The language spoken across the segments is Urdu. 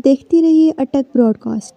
دیکھتی رہیے اٹک براڈ کاسٹ۔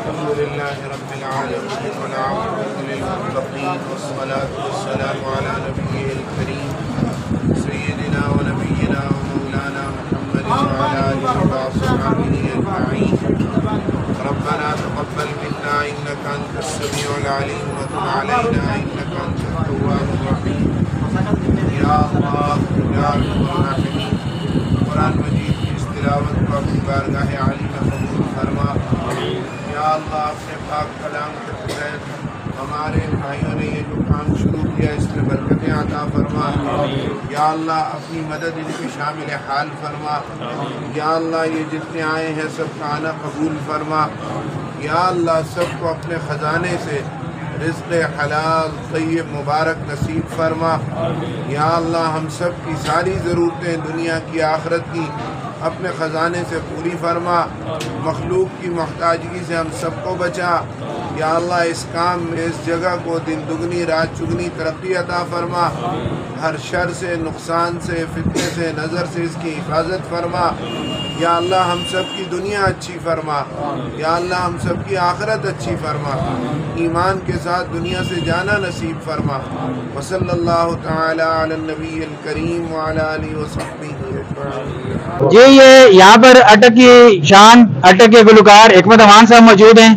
الحمد لله رب العالمين والعاقبة للمتقين والصلاة والسلام على نبيه الكريم سيدنا ونبينا ومولانا محمد وعلى آله وصحبه أجمعين. ربنا تقبل منا إنك أنت السميع العليم وتب علينا إنك أنت التواب الرحيم. يا الله يا أرحم الراحمين، قرآن مجید کی اس تلاوت کو اپنی بارگاہ عالی میں قبول فرما۔ یا اللہ اپنے پاک کلام کے تحت ہمارے بھائیوں نے یہ جو کام شروع کیا اس میں برکتیں عطا فرما۔ یا اللہ اپنی مدد ان کے شامل حال فرما۔ یا اللہ یہ جتنے آئے ہیں سب کا آنا قبول فرما۔ یا اللہ سب کو اپنے خزانے سے رزق حلال طیب مبارک نصیب فرما۔ یا اللہ ہم سب کی ساری ضرورتیں دنیا کی آخرت کی اپنے خزانے سے پوری فرما۔ مخلوق کی محتاجگی سے ہم سب کو بچا۔ یا اللہ اس کام میں اس جگہ کو دن دگنی رات چگنی ترقی عطا فرما۔ ہر شر سے نقصان سے فتنے سے نظر سے اس کی حفاظت فرما۔ یا اللہ ہم سب کی دنیا اچھی فرما۔ یا اللہ ہم سب کی آخرت اچھی فرما۔ ایمان کے ساتھ دنیا سے جانا نصیب فرما۔ وصلی اللہ تعالی علی النبی الکریم وعلی آلہ وصحبہ اجمعین۔ جی یہ یہاں پر اٹک کی شان اٹک کے گلوکار حکمت امان صاحب موجود ہیں،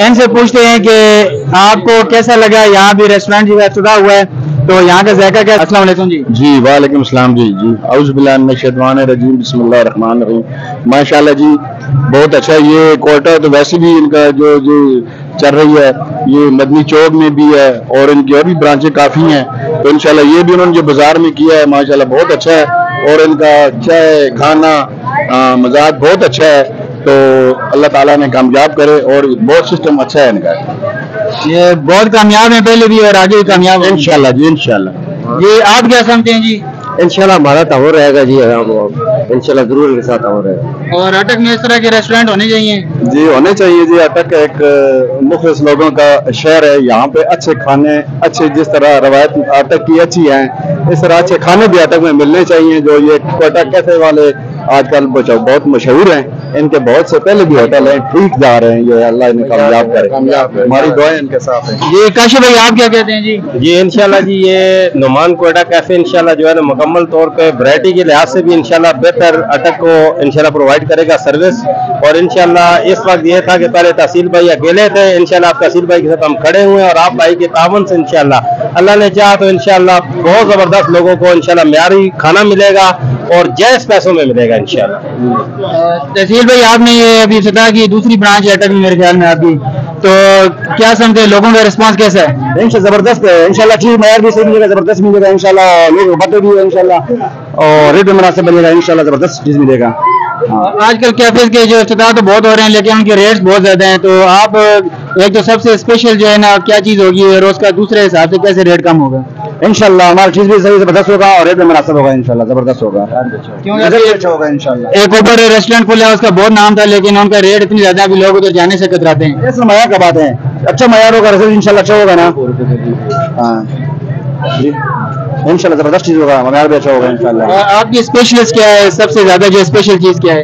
ان سے پوچھتے ہیں کہ آپ کو کیسا لگا یہاں بھی ریسٹورینٹ جو افتتاح ہوا ہے تو یہاں کا ذائقہ کیا؟ السلام علیکم جی۔ جی وعلیکم السلام جی اعوذ باللہ من الشیطان الرجیم بسم اللہ الرحمن الرحیم۔ ماشاءاللہ جی بہت اچھا، یہ کوئٹہ تو ویسے بھی ان کا جو چل رہی ہے، یہ مدنی چوک میں بھی ہے اور ان کی اور بھی برانچیں کافی ہیں، تو انشاءاللہ یہ بھی انہوں نے جو بازار میں کیا ہے ماشاءاللہ بہت اچھا ہے اور ان کا اچھا ہے کھانا مزاج بہت اچھا ہے، تو اللہ تعالیٰ نے کامیاب کرے اور بہت سسٹم اچھا ہے ان کا، یہ بہت کامیاب ہیں پہلے بھی اور آگے بھی کامیاب ہیں انشاءاللہ جی انشاءاللہ۔ یہ آپ کیا سمجھتے ہیں جی؟ انشاءاللہ ہمارا تعاون رہے گا جی، انشاءاللہ ضرور ان کے ساتھ تعاون رہے گا۔ اور اٹک میں اس طرح کے ریسٹورینٹ ہونے چاہیے؟ جی ہونے چاہیے جی، اٹک ایک مخلص لوگوں کا شہر ہے، یہاں پہ اچھے کھانے اچھے جس طرح روایت اٹک کی اچھی ہیں اس طرح اچھے کھانے بھی اٹک میں ملنے چاہیے۔ جو یہ کوئٹہ کیفے والے آج کل بہت مشہور ہیں، ان کے بہت سے پہلے بھی ہوٹل ہیں ٹھیک جا رہے ہیں، یہ اللہ انہیں کامیاب کرے، ہماری دعائیں ان کے ساتھ ہیں۔ یہ کاشف بھائی آپ کیا کہتے ہیں جی؟ جی انشاءاللہ جی یہ نعمان کوئٹہ کیفے انشاءاللہ جو ہے نا مکمل طور پہ ورائٹی کے لحاظ سے بھی انشاءاللہ بہتر اٹک کو انشاءاللہ پرووائڈ کرے گا سروس، اور انشاءاللہ اس وقت یہ تھا کہ پہلے تحصیل بھائی اکیلے تھے، انشاءاللہ آپ تحصیل بھائی کے ساتھ ہم کھڑے ہوئے ہیں اور آپ بھائی کے تعاون سے انشاءاللہ اللہ نے چاہا تو انشاءاللہ بہت زبردست لوگوں کو انشاءاللہ معیاری کھانا ملے گا اور جائز پیسوں میں ملے گا انشاءاللہ۔ تحصیل بھائی آپ نے یہ ابھی افتتاح کی دوسری برانچ ہے اٹک میں میرے خیال میں آپ کی، تو کیا سمجھتے ہیں لوگوں کا رسپانس کیسا ہے؟ انشاءاللہ زبردست ہے، انشاءاللہ چیز معیار بھی صحیح ملے گا، زبردست ملے گا انشاءاللہ، لوگ باتیں بھی انشاءاللہ اور ریٹ بھی مناسب ملے گا انشاءاللہ، زبردست چیز ملے گا۔ آج کل کیفیز کے جو افتتاح تو بہت ہو رہے ہیں لیکن ان کے ریٹس بہت زیادہ ہیں، تو آپ ایک تو سب سے اسپیشل جو ہے نا کیا چیز ہوگی اور اس کا دوسرے حساب سے کیسے ریٹ کم ہوگا؟ انشاءاللہ ہماری چیز بھی صحیح زبردست ہوگا اور ریٹ بھی مناسب ہوگا انشاءاللہ، زبردست ہوگا، اچھا ہوگا انشاءاللہ۔ ایک اوپر ریسٹورینٹ کھلا ہے اس کا بہت نام تھا لیکن ان کا ریٹ اتنی زیادہ بھی لوگ ادھر جانے سے کتراتے ہیں، اس معیار کا بات ہے، اچھا معیار ہوگا رسول انشاءاللہ اچھا ہوگا نا، ہاں جی انشاءاللہ زبردست چیز ہوگا، معیار بھی اچھا ہوگا انشاءاللہ۔ آپ کی اسپیشلس کیا ہے، سب سے زیادہ جو اسپیشل چیز کیا ہے؟